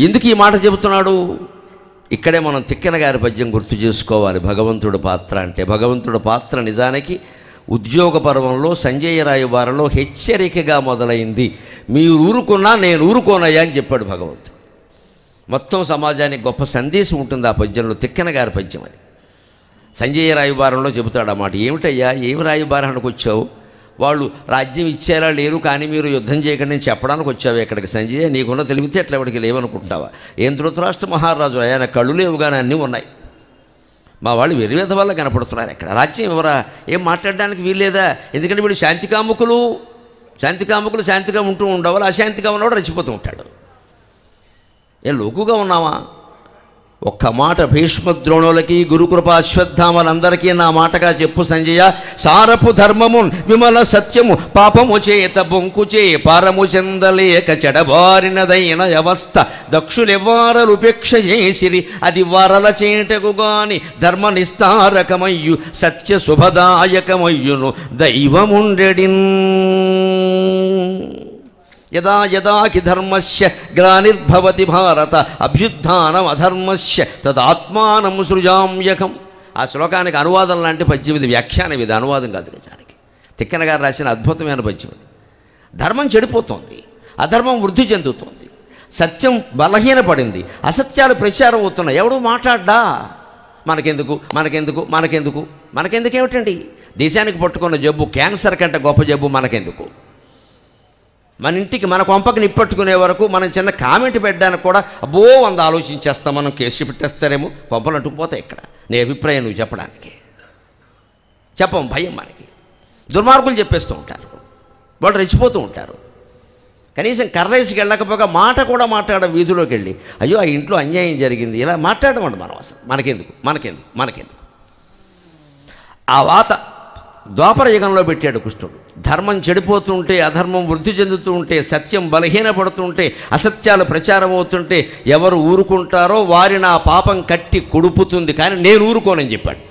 ఎందుకు ఈ మాట చెబుతున్నాడు? ఇక్కడే మనం తిక్కన గారి పద్యం గుర్తు చేసుకోవాలి. భగవంతుడి పాత్ర అంటే, భగవంతుడి పాత్ర నిజానికి ఉద్యోగ పర్వంలో సంజయ రాయబారంలో హెచ్చరికగా మొదలైంది. మీరు ఊరుకున్నా నేను ఊరుకోనయ్యా అని చెప్పాడు భగవంతుడు. మొత్తం సమాజానికి గొప్ప సందేశం ఉంటుంది ఆ పద్యంలో. తిక్కన గారి పద్యం అది. సంజయ రాయబారంలో చెబుతాడు అన్నమాట. ఏమిటయ్యా, ఏమి రాయబారానికి వచ్చావు? వాళ్ళు రాజ్యం ఇచ్చేలా లేరు, కానీ మీరు యుద్ధం చేయకండి నేను చెప్పడానికి వచ్చావు ఇక్కడికి. సంజయ్, నీకున్న తెలివితే ఎట్లా ఎవరికి లేవనుకుంటున్నావా? ఏం ధృతరాష్ట్ర మహారాజు, ఆయన కళ్ళు లేవు కానీ అన్నీ ఉన్నాయి. మా వాళ్ళు వెరివేద వల్ల కనపడుతున్నారు. ఎక్కడ రాజ్యం ఎవరా? ఏం మాట్లాడడానికి వీల్లేదా? ఎందుకంటే వీళ్ళు శాంతికాముకులు శాంతిగా ఉంటూ ఉండవాలి, అశాంతిగా ఉన్నవాడు రెచ్చిపోతూ ఉంటాడు. ఏం లోకుగా ఉన్నావా? ఒక్క మాట భీష్మద్రోణులకి గురుకృపా అశ్వత్థామలందరికీ నా మాటగా చెప్పు సంజయ. సారపు ధర్మము విమల సత్యము పాపము చేత బొంకుచే పారము చెందలేక చెడబారినదైన వ్యవస్థ దక్షులెవ్వారలు ఉపేక్ష చేసిరి అది వారల చేటకు గాని ధర్మ నిస్తారకమయ్యు సత్య శుభదాయకమయ్యును దైవముండెడిన్. యదా యదాకి ధర్మస్య గ్లానిర్భవతి భారత అభ్యుత్థానం అధర్మస్య తదాత్మానం సృజామ్యకం. ఆ శ్లోకానికి అనువాదం లాంటి పద్యం ఇది, వ్యాఖ్యానం ఇది, అనువాదం కాదు నిజానికి. తిక్కన గారు రాసిన అద్భుతమైన పద్యం ఇది. ధర్మం చెడిపోతుంది, అధర్మం వృద్ధి చెందుతుంది, సత్యం బలహీనపడింది, అసత్యాలు ప్రచారం అవుతున్నాయి. ఎవడు మాట్లాడ్డా? మనకెందుకు ఏమిటండి? దేశానికి పట్టుకున్న జబ్బు క్యాన్సర్ కంటే గొప్ప జబ్బు మనకెందుకు? మన ఇంటికి మన కొంపకి నిప్పట్టుకునే వరకు మనం చిన్న కామెంట్ పెట్టడానికి కూడా అబ్బో 100 ఆలోచించేస్తాం. మనం కేసు పెట్టేస్తారేమో, కొంపలు అంటుకుపోతాయి. ఇక్కడ నీ అభిప్రాయం నువ్వు చెప్పడానికి చెప్పం, భయం మనకి. దుర్మార్గులు చెప్పేస్తూ ఉంటారు, వాళ్ళు రెచ్చిపోతూ ఉంటారు. కనీసం కర్రేసికి వెళ్ళకపోగా మాట కూడా మాట్లాడడం, వీధిలోకి వెళ్ళి అయ్యో ఆ ఇంట్లో అన్యాయం జరిగింది ఇలా మాట్లాడడం అండి. మనం అసలు మనకెందుకు ఆ వాత ద్వాపర యుగంలో పెట్టాడు కృష్ణుడు. ధర్మం చెడిపోతుంటే, అధర్మం వృద్ధి చెందుతూ ఉంటే, సత్యం బలహీనపడుతుంటే, అసత్యాలు ప్రచారం అవుతుంటే ఎవరు ఊరుకుంటారో వారిని ఆ పాపం కట్టి కొడుపుతుంది. కానీ నేను ఊరుకోనని చెప్పాడు.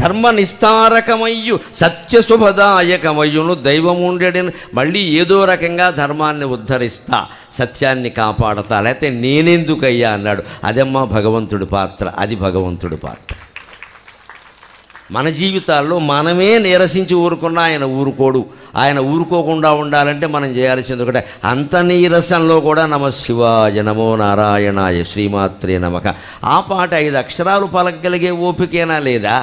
ధర్మ నిస్తారకమయ్యు సత్య శుభదాయకమయ్యును దైవముండెడిని. మళ్ళీ ఏదో రకంగా ధర్మాన్ని ఉద్ధరిస్తా, సత్యాన్ని కాపాడతా, లేకపోతే నేనెందుకయ్యా అన్నాడు. అదమ్మా భగవంతుడి పాత్ర, అది భగవంతుడి పాత్ర. మన జీవితాల్లో మనమే నీరసించి ఊరుకున్నా ఆయన ఊరుకోడు. ఆయన ఊరుకోకుండా ఉండాలంటే మనం చేయాల్సింది ఒకటే, అంత నీరసంలో కూడా నమ శివాయ నమో నారాయణాయ శ్రీమాత్రే నమః. ఆ పాట 5 అక్షరాలు పలకగలిగే ఓపికేనా లేదా?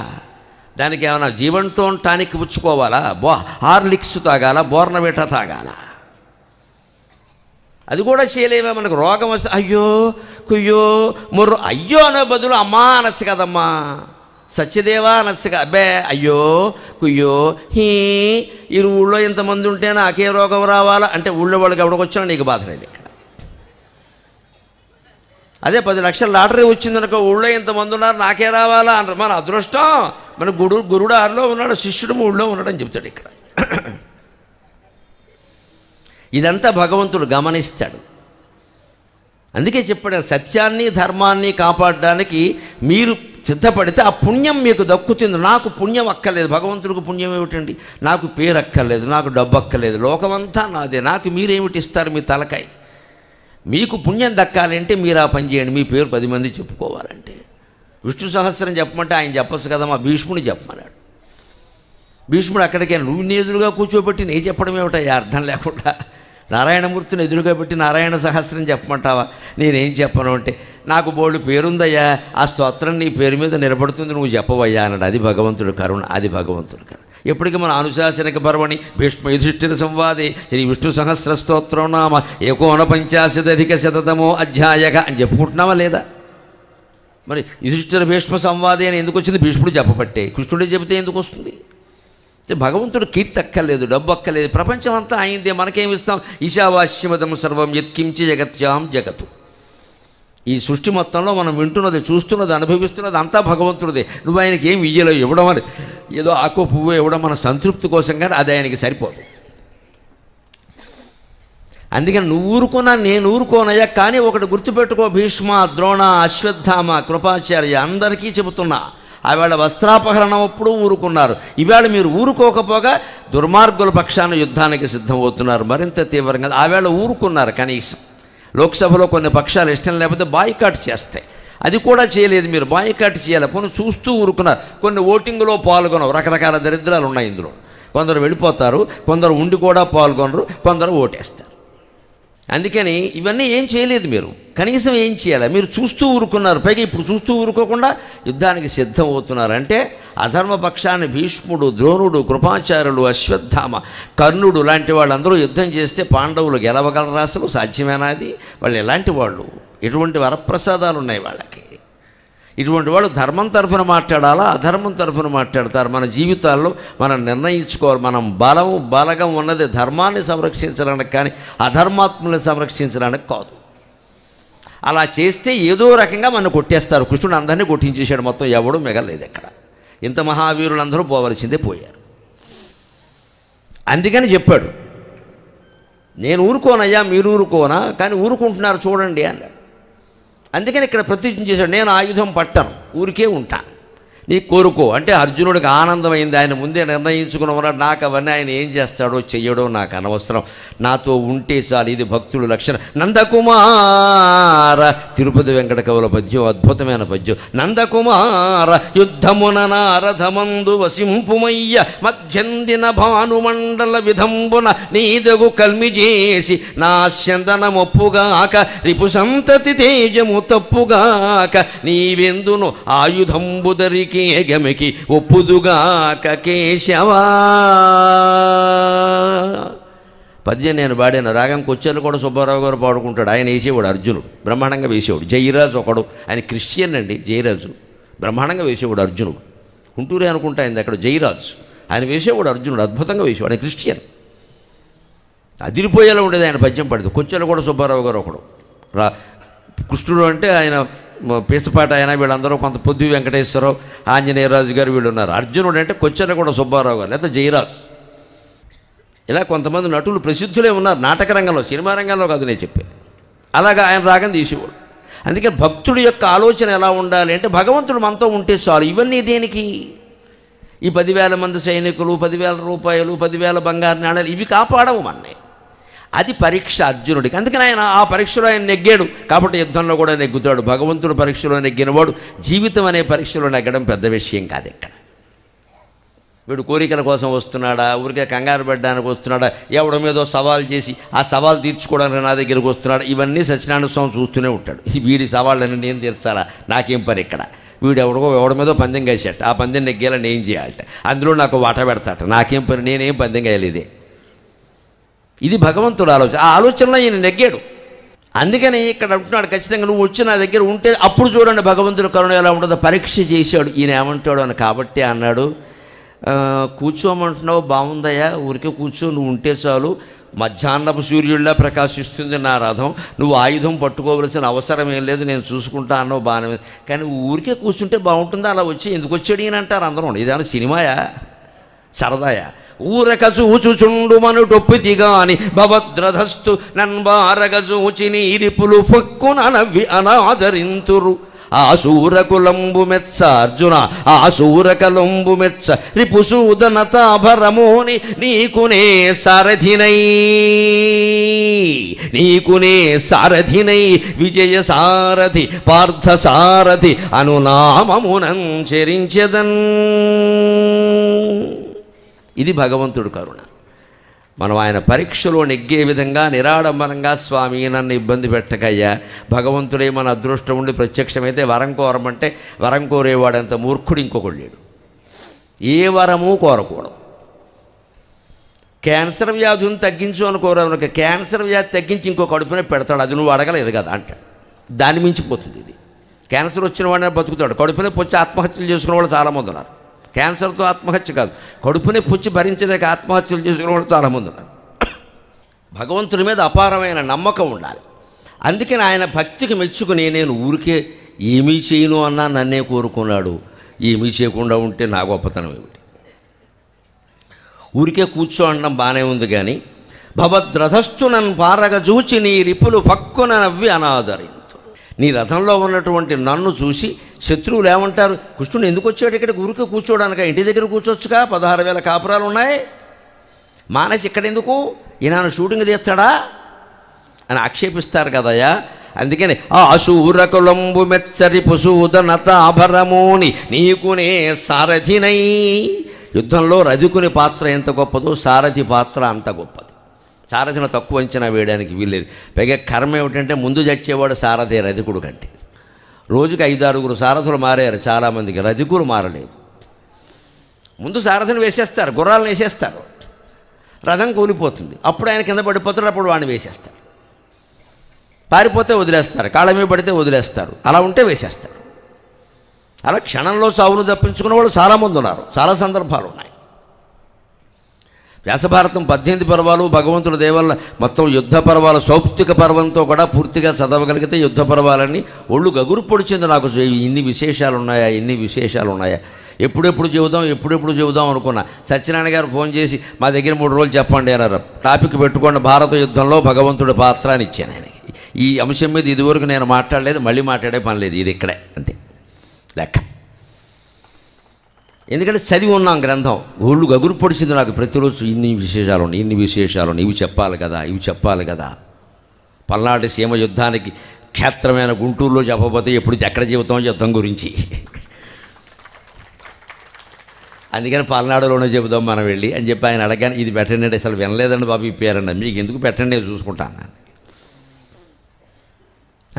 దానికి ఏమైనా జీవంటోన్ టానిక్ పుచ్చుకోవాలా? హార్లిక్స్ తాగాల, బోర్నవిటా తాగాల? అది కూడా చేయలేమా? మనకు రోగం వస్తే అయ్యో కుయ్యో ముర్రు అయ్యో అనే బదులు అమ్మా అనొచ్చు కదమ్మా, సత్యదేవా అనొచ్చుగా. అబ్బే అయ్యో కుయ్యో హీ ఈ ఊళ్ళో ఇంతమంది ఉంటే నాకే రోగం రావాలా అంటే ఊళ్ళో వాళ్ళకి ఎవడికొచ్చినా నీకు బాధ లేదు. ఇక్కడ అదే 10 లక్షల లాటరీ వచ్చిందనుకో, ఊళ్ళో ఇంతమంది ఉన్నారు నాకే రావాలా అంటారు. మన అదృష్టం, మన గురుడు 6లో ఉన్నాడు, శిష్యుడు 3లో ఉన్నాడని చెప్తాడు ఇక్కడ. ఇదంతా భగవంతుడు గమనిస్తాడు. అందుకే చెప్పాడు, సత్యాన్ని ధర్మాన్ని కాపాడడానికి మీరు సిద్ధపడితే ఆ పుణ్యం మీకు దక్కుతుంది. నాకు పుణ్యం అక్కర్లేదు, భగవంతుడికి పుణ్యం ఏమిటండి? నాకు పేరు అక్కర్లేదు, నాకు డబ్బు అక్కర్లేదు, లోకమంతా నాదే, నాకు మీరేమిటి ఇస్తారు? మీ తలకాయ. మీకు పుణ్యం దక్కాలంటే మీరు ఆ పని చేయండి. మీ పేరు 10 మంది చెప్పుకోవాలంటే విష్ణు సహస్రం చెప్పమంటే ఆయన చెప్పచ్చు కదా, మా భీష్ముని చెప్పమన్నాడు. భీష్ముడు అక్కడికే నువ్వు నీ ఎదురుగా కూర్చోబెట్టి నీ చెప్పడం ఏమిటా అర్థం లేకుండా? నారాయణమూర్తిని ఎదురుగా పెట్టి నారాయణ సహస్రం చెప్పమంటావా? నేనేం చెప్పను అంటే, నాకు బోళ్ళు పేరుందయ్యా, ఆ స్తోత్రం నీ పేరు మీద నిలబడుతుంది, నువ్వు చెప్పవయ్యా అన్నాడు. అది భగవంతుడు కరుణ, అది భగవంతుడు కరుణ. ఎప్పటికీ మన అనుశాసనిక పర్వణి భీష్మ యుధిష్ఠిర సంవాదే శ్రీ విష్ణు సహస్ర స్తోత్రం నామ 51,50,000 అధ్యాయక అని చెప్పుకుంటున్నావా లేదా? మరి యుధిష్ఠిర భీష్మ సంవాదే అని ఎందుకు వచ్చింది? భీష్ముడు చెప్పబట్టే. కృష్ణుడే చెబితే ఎందుకు వస్తుంది? భగవంతుడు కీర్తి అక్కర్లేదు, డబ్బు అక్కర్లేదు, ప్రపంచం అంతా అయిందే, మనకేమిస్తాం? ఈశావాస్యమదం సర్వం యత్కించి జగత్యాం జగతు. ఈ సృష్టి మొత్తంలో మనం వింటున్నది, చూస్తున్నది, అనుభవిస్తున్నది అంతా భగవంతుడిదే. నువ్వు ఆయనకి ఏం ఇయ్యలేవు. ఇవ్వడం అని ఏదో ఆకో పువ్వు ఇవ్వడం మన సంతృప్తి కోసం, కానీ అది ఆయనకి సరిపోదు. అందుకని నువ్వు ఊరుకున్నా నేను ఊరుకోనయ్యా. కానీ ఒకటి గుర్తుపెట్టుకో, భీష్మ, ద్రోణ, అశ్వత్థామ, కృపాచార్య అందరికీ చెబుతున్నా, ఆవేళ వస్త్రాపహరణం అప్పుడు ఊరుకున్నారు. ఈవేళ మీరు ఊరుకోకపోగా దుర్మార్గుల పక్షాన యుద్ధానికి సిద్ధమవుతున్నారు మరింత తీవ్రంగా. ఆవేళ ఊరుకున్నారు, కనీసం లోక్సభలో కొన్ని పక్షాలు ఇష్టం లేకపోతే బాయ్కాట్ చేస్తాయి, అది కూడా చేయలేదు. మీరు బాయ్కాట్ చేయాలి, పోనీ చూస్తూ ఊరుకున్నారు. కొన్ని ఓటింగ్లో పాల్గొనవు, రకరకాల దరిద్రాలు ఉన్నాయి ఇందులో. కొందరు వెళ్ళిపోతారు, కొందరు ఉండి కూడా పాల్గొనరు, కొందరు ఓటేస్తారు. అందుకని ఇవన్నీ ఏం చేయలేదు మీరు, కనీసం ఏం చేయాలి? మీరు చూస్తూ ఊరుకున్నారు. పైగా ఇప్పుడు చూస్తూ ఊరుకోకుండా యుద్ధానికి సిద్ధం అవుతున్నారంటే అధర్మపక్షాన్ని భీష్ముడు, ద్రోణుడు, కృపాచార్యులు, అశ్వత్థామ, కర్ణుడు లాంటి వాళ్ళందరూ యుద్ధం చేస్తే పాండవులు గెలవగలరా? అసలు సాధ్యమేనా? అది వాళ్ళు ఎలాంటి వాళ్ళు? ఎటువంటి వరప్రసాదాలు ఉన్నాయి వాళ్ళకి? ఇటువంటి వాళ్ళు ధర్మం తరఫున మాట్లాడాలా, అధర్మం తరఫున మాట్లాడతారు? మన జీవితాల్లో మనం నిర్ణయించుకోవాలి. మనం బలగం ఉన్నది ధర్మాన్ని సంరక్షించడానికి, కానీ అధర్మాత్మల్ని సంరక్షించడానికి కాదు. అలా చేస్తే ఏదో రకంగా మనం కొట్టేస్తారు. కృష్ణుడు అందరినీ కొట్టించేశాడు, మొత్తం ఎవడు మిగలేదు ఎక్కడ. ఇంత మహావీరులందరూ పోవలసిందే పోయారు. అందుకని చెప్పాడు, నేను ఊరుకోనయ్యా, మీరు ఊరుకోనా, కానీ ఊరుకుంటున్నారు చూడండి అన్నాడు. అందుకని ఇక్కడ ప్రతిజ్ఞ చేశాడు, నేను ఆయుధం పట్టను, ఊరికే ఉంటాను, నీ కోరుకో అంటే. అర్జునుడికి ఆనందమైంది. ఆయన ముందే నిర్ణయించుకున్నాడు, నాకు అవన్నీ ఆయన ఏం చేస్తాడో చెయ్యడో నాకు అనవసరం, నాతో ఉంటే చాలు. ఇది భక్తుడు లక్షణం. నందకుమార, తిరుపతి వెంకట కవుల పద్యం, అద్భుతమైన పద్యం. నందకుమార యుద్ధమున నారథమందు వసింపుమయ్య, మధ్యందిన భానుమండల విధంబున నీదగు కల్మి చేసి, నా స్యందనమొప్పుగాక రిపు సంతతి తేజము తప్పుగాక, నీవెందును ఆయుధంబుదరికి గమికి ఒప్పుదుగాక కేశవా. పద్యం నేను పాడాను. రాగం కొచ్చెలు కూడా సుబ్బారావు గారు పాడుకుంటాడు. ఆయన వేసేవాడు, అర్జునుడు బ్రహ్మాండంగా వేసేవాడు. జయరాజు ఒకడు, ఆయన క్రిస్టియన్ అండి. జయరాజు బ్రహ్మాండంగా వేసేవాడు. అర్జునుడు గుంటూరే అనుకుంటా ఆయన అక్కడ జయరాజు. ఆయన వేసేవాడు, అర్జునుడు అద్భుతంగా వేసేవాడు. ఆయన క్రిస్టియన్. అదిరిపోయేలా ఉండేది ఆయన పద్యం పడితే. కొచ్చెలు కూడా సుబ్బారావు గారు ఒకడు. కృష్ణుడు అంటే ఆయన పీసపాట, ఆయన వీళ్ళందరూ కొంత పొద్దు వెంకటేశ్వరరావు, ఆంజనేయరాజు గారు వీళ్ళు ఉన్నారు. అర్జునుడు అంటే కొచ్చెల కూడా సుబ్బారావు గారు, లేదా జయరాజు. ఇలా కొంతమంది నటులు ప్రసిద్ధులే ఉన్నారు నాటక రంగంలో, సినిమా రంగంలో కాదు నేను చెప్పే. అలాగా ఆయన రాగం తీసేవాడు. అందుకే భక్తుడి యొక్క ఆలోచన ఎలా ఉండాలి అంటే, భగవంతుడు మనతో ఉంటే చాలు. ఇవన్నీ దేనికి? ఈ 10,000 మంది సైనికులు, 10,000 రూపాయలు, 10,000 బంగారు నాణాలు, ఇవి కాపాడవు మన్నే. అది పరీక్ష అర్జునుడికి. అందుకని ఆయన ఆ పరీక్షలో ఆయన నెగ్గాడు, కాబట్టి యుద్ధంలో కూడా నెగ్గుతాడు. భగవంతుడు పరీక్షలో నెగ్గినవాడు. జీవితం అనే పరీక్షలో నెగ్గడం పెద్ద విషయం కాదు. ఇక్కడ వీడు కోరికల కోసం వస్తున్నాడా, ఊరికే కంగారు పెట్టడానికి వస్తున్నాడా, ఎవడి మీదో సవాల్ చేసి ఆ సవాల్ తీర్చుకోవడానికి నా దగ్గరికి వస్తున్నాడా, ఇవన్నీ సత్యనారాయణ స్వామి చూస్తూనే ఉంటాడు. వీడి సవాళ్ళని నేను తీర్చాలా, నాకేం పని ఇక్కడ? వీడు ఎవడి మీదో పందెం వేసాట, ఆ పందెం నెగ్గేయాలని ఏం చేయాలట, అందులో నాకు వాటా పెడతాట, నాకేం పని, నేనేం పందెం వేయలేదే. ఇది భగవంతుడు ఆలోచన. ఆ ఆలోచనలో ఈయన నెగ్గాడు. అందుకని ఇక్కడ అంటున్నాడు, ఖచ్చితంగా నువ్వు వచ్చి నా దగ్గర ఉంటే అప్పుడు చూడండి భగవంతుడి కరుణ ఎలా ఉంటుందో. పరీక్ష చేశాడు. ఈయన ఏమంటాడు అని కాబట్టి అన్నాడు, కూర్చోమంటున్నావు బాగుందయ్యా, ఊరికే కూర్చో, నువ్వు ఉంటే చాలు, మధ్యాహ్నపు సూర్యుడిలా ప్రకాశిస్తుంది నా రథం, నువ్వు ఆయుధం పట్టుకోవలసిన అవసరం ఏం లేదు, నేను చూసుకుంటా అన్నావు బాగానే, కానీ ఊరికే కూర్చుంటే బాగుంటుందా, అలా వచ్చి ఎందుకు వచ్చాడు ఈయన అంటారు అందరూ. ఇదేమన్నా సినిమాయా, సరదాయా? ఊరక చూచుచుండు మనుటొప్పితి గాని భవద్రధస్తు నన్బారగ చూచి నీరిపులు ఫక్కున నవ్వి అనాదరింతురు. ఆ సూరకులంబు మెచ్చ అర్జున, ఆ సూరకలంబు మెచ్చ రిపుసూదన తాభరమోని, నీకునే సారథినై, నీకునే సారథినై, విజయ సారథి పార్థ సారథి అనునామమునంచరించెదన్. ఇది భగవంతుడు కరుణ. మనం ఆయన పరీక్షలో నెగ్గే విధంగా నిరాడంబరంగా, స్వామి నన్ను ఇబ్బంది పెట్టకయ్యా, భగవంతుడే మన అదృష్టం ఉండి ప్రత్యక్షమైతే వరం కోరమంటే వరం కోరేవాడంత మూర్ఖుడు ఇంకొకడు లేడు. ఏ వరము కోరకూడదు. క్యాన్సర్ వ్యాధులను తగ్గించు అని కోరవనుక, క్యాన్సర్ వ్యాధి తగ్గించి ఇంకో కడుపునే పెడతాడు, అది నువ్వు అడగలేదు కదా అంటాడు. దాన్ని మించిపోతుంది ఇది. క్యాన్సర్ వచ్చిన వాడిని బతుకుతాడు, కడుపునే పొచ్చి ఆత్మహత్యలు చేసుకునే వాళ్ళు చాలామంది ఉన్నారు. క్యాన్సర్తో ఆత్మహత్య కాదు, కడుపునే పుచ్చి భరించేదాక ఆత్మహత్యలు చేసుకునే వాళ్ళు చాలామంది ఉన్నారు. భగవంతుని మీద అపారమైన నమ్మకం ఉండాలి. అందుకని ఆయన భక్తికి మెచ్చుకుని, నేను ఊరికే ఏమీ చేయను అన్నా నన్నే కోరుకున్నాడు, ఏమీ చేయకుండా ఉంటే నా గొప్పతనం ఏమిటి? ఊరికే కూర్చో అనడం బాగానే ఉంది, కానీ భవద్రథస్తు నన్ను పారగ చూచి నీ రిపులు ఫక్కున నవ్వి అనాదరింతు. నీ రథంలో ఉన్నటువంటి నన్ను చూసి శత్రువులు ఏమంటారు, కృష్ణుడు ఎందుకు వచ్చాడు ఇక్కడ, ఊరికే కూర్చోడానిక, ఇంటి దగ్గర కూర్చోవచ్చుగా, 16,000 కాపురాలు ఉన్నాయి, మానేసి ఇక్కడ ఎందుకు, ఈయన షూటింగ్ తీస్తాడా అని ఆక్షేపిస్తారు కదయ్యా. అందుకని ఆ సూరకులంబు మెచ్చరి పుసూదన తాభరమోని, నీకునే సారథినై. యుద్ధంలో రధికుని పాత్ర ఎంత గొప్పదో సారథి పాత్ర అంత గొప్పది. సారథిని తక్కువ అంచనా వేయడానికి వీల్లేదు. పైగా కర్మ ఏమిటంటే ముందు చచ్చేవాడు సారథి రధికుడు కంటే. రోజుకి 5-6 సారథులు మారారు చాలామందికి, రధికులు మారలేదు. ముందు సారథిని వేసేస్తారు, గుర్రాలను వేసేస్తారు, రథం కూలిపోతుంది, అప్పుడు ఆయన కింద పడిపోతాడు, అప్పుడు వాడిని వేసేస్తారు. పారిపోతే వదిలేస్తారు, కాళ్ళ మీద పడితే వదిలేస్తారు, అలా ఉంటే వేసేస్తారు. అలా క్షణంలో సావును తప్పించుకున్న వాళ్ళు చాలామంది ఉన్నారు, చాలా సందర్భాలు ఉన్నాయి. వ్యాసభారతం 18 పర్వాలు భగవంతుడి దేవల్ల మొత్తం యుద్ధ పర్వాలు సౌప్తిక పర్వంతో కూడా పూర్తిగా చదవగలిగితే యుద్ధ పర్వాలని ఒళ్ళు గగురు పొడిచింది నాకు. ఇన్ని విశేషాలు ఉన్నాయా, ఇన్ని విశేషాలు ఉన్నాయా, ఎప్పుడెప్పుడు చెబుదాం అనుకున్నా. సత్యనారాయణ గారు ఫోన్ చేసి మా దగ్గర 3 రోజులు చెప్పండి అన్నారు. టాపిక్ పెట్టుకోండి, భారత యుద్ధంలో భగవంతుడి పాత్ర అని ఇచ్చాను ఆయనకి. ఈ అంశం మీద ఇదివరకు నేను మాట్లాడలేదు, మళ్ళీ మాట్లాడే పని లేదు, ఇది ఇక్కడే అంతే లెక్క. ఎందుకంటే చదివి ఉన్నాం గ్రంథం, ఒళ్ళు గగురు పొడిచింది నాకు. ప్రతిరోజు ఇన్ని విశేషాలు ఉన్నాయి, ఇవి చెప్పాలి కదా. పల్నాటి సీమ యుద్ధానికి క్షేత్రమైన గుంటూరులో చెప్పబోతే ఎప్పుడు ఎక్కడ చెబుతాం యుద్ధం గురించి. అందుకని పల్నాడులోనే చెబుదాం మనం వెళ్ళి అని చెప్పి ఆయన అడగాను. ఇది పెట్టండి, అసలు వినలేదండి బాబు ఈ పేరండి, మీకు ఎందుకు పెట్టండి, నేను చూసుకుంటాను.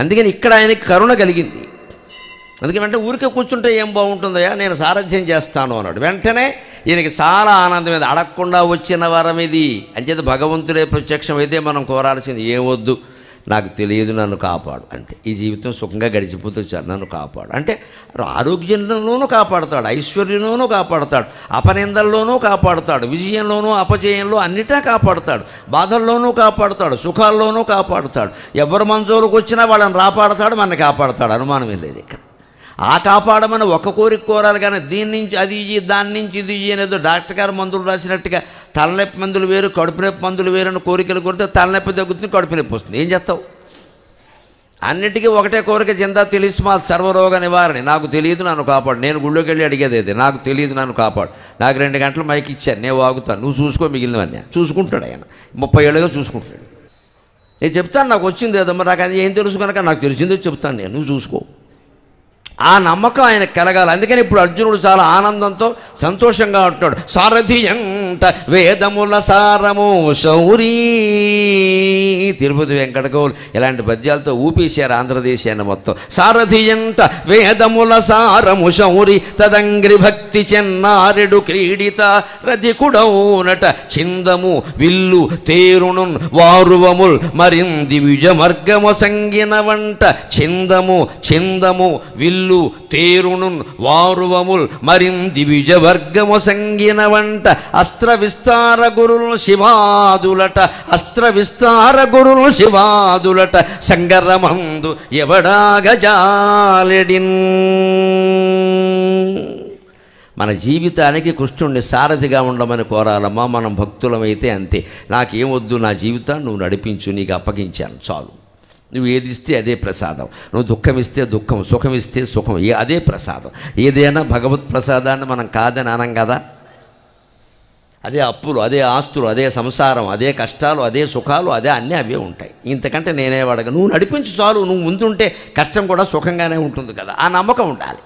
అందుకని ఇక్కడ ఆయనకి కరుణ కలిగింది. అందుకే వెంటనే ఊరికే కూర్చుంటే ఏం బాగుంటుందయ్యా, నేను సారథ్యం చేస్తాను అన్నాడు. వెంటనే ఈయనకి చాలా ఆనందం మీద, అడగకుండా వచ్చిన వరం ఇది. అంచేత భగవంతుడే ప్రత్యక్షమైతే మనం కోరాల్సింది ఏమొద్దు, నాకు తెలియదు, నన్ను కాపాడు అంతే. ఈ జీవితం సుఖంగా గడిచిపోతూ చాలు, నన్ను కాపాడు అంటే ఆరోగ్యంలోనూ కాపాడుతాడు, ఐశ్వర్యంలోనూ కాపాడుతాడు, అపనిందల్లోనూ కాపాడుతాడు, విజయంలోనూ అపజయంలో అన్నిటా కాపాడుతాడు, బాధల్లోనూ కాపాడుతాడు, సుఖాల్లోనూ కాపాడుతాడు. ఎవరు మంచోలకు వచ్చినా వాళ్ళని రాపాడతాడు, మనని కాపాడుతాడు, అనుమానమే లేదు ఇక్కడ. ఆ కాపాడమని ఒక కోరిక కోరాలి కానీ దీని నుంచి అది ఇయ్యి, దాని నుంచి ఇది ఇయ్యి అనేదో డాక్టర్ గారు మందులు రాసినట్టుగా తలనొప్పి మందులు వేరు, కడుపు నొప్పి మందులు వేరు అని కోరికలు కొడితే తలనొప్పి తగ్గుతుంది, కడుపు నొప్పి వస్తుంది. ఏం చేస్తావు? అన్నిటికీ ఒకటే కోరిక, చింతా తెలిసిమా సర్వరోగ నివారణ. నాకు తెలియదు, నన్ను కాపాడు. నేను గుళ్ళోకి వెళ్ళి అడిగేది అయితే, నాకు తెలియదు, నన్ను కాపాడు. నాకు 2 గంటలు మైకి ఇచ్చాను, నేను వాగుతాను, నువ్వు చూసుకో మిగిలినవన్నీ. చూసుకుంటాడు ఆయన, 30 ఏళ్ళుగా చూసుకుంటాడు. నేను చెప్తాను, నాకు వచ్చింది ఏదో, మరి నాకు అది ఏం తెలుసు కనుక నాకు తెలిసిందో చెప్తాను నేను, నువ్వు చూసుకో. ఆ నమ్మకం ఆయనకు కలగాలి. అందుకని ఇప్పుడు అర్జునుడు చాలా ఆనందంతో సంతోషంగా ఉంటున్నాడు. సారథి ఎంట వేదముల సారము శౌరీ. తిరుపతి వెంకటకవులు ఇలాంటి పద్యాలతో ఊపేశారు ఆంధ్రదేశాన్ని మొత్తం. సారథి ఎంట వేదముల సారము శౌరి తదంగ్రి భక్తి చెన్నారెడు క్రీడిత రధికుడౌనట చిందము విల్లు తేరును వారువముల్ మరింది విజమర్గము సంగిన వంట. చిందము విల్లు తేరును వారువముల్ మరింది విజవర్గము సంగిన వంట. అస్త్ర విస్తార గురులు శివాదులట, సంగరమందు ఎవడాగజాలెడిన్. మన జీవితానికి కృష్ణుడిని సారథిగా ఉండమని కోరాలమ్మా. మనం భక్తులమైతే అంతే. నాకేమొద్దు, నా జీవితాన్ని నువ్వు నడిపించు, నీకు అప్పగించాను చాలు. నువ్వు ఏది ఇస్తే అదే ప్రసాదం, నువ్వు దుఃఖం ఇస్తే దుఃఖం, సుఖం ఇస్తే సుఖం, అదే ప్రసాదం. ఏదైనా భగవత్ ప్రసాదాన్ని మనం కాదని అనం కదా. అదే అప్పులు, అదే ఆస్తులు, అదే సంసారం, అదే కష్టాలు, అదే సుఖాలు, అదే అన్నీ అవే ఉంటాయి. ఇంతకంటే నేనే వాడగా, నువ్వు నడిపించు చాలు. నువ్వు ముందుంటే కష్టం కూడా సుఖంగానే ఉంటుంది కదా, ఆ నమ్మకం ఉండాలి.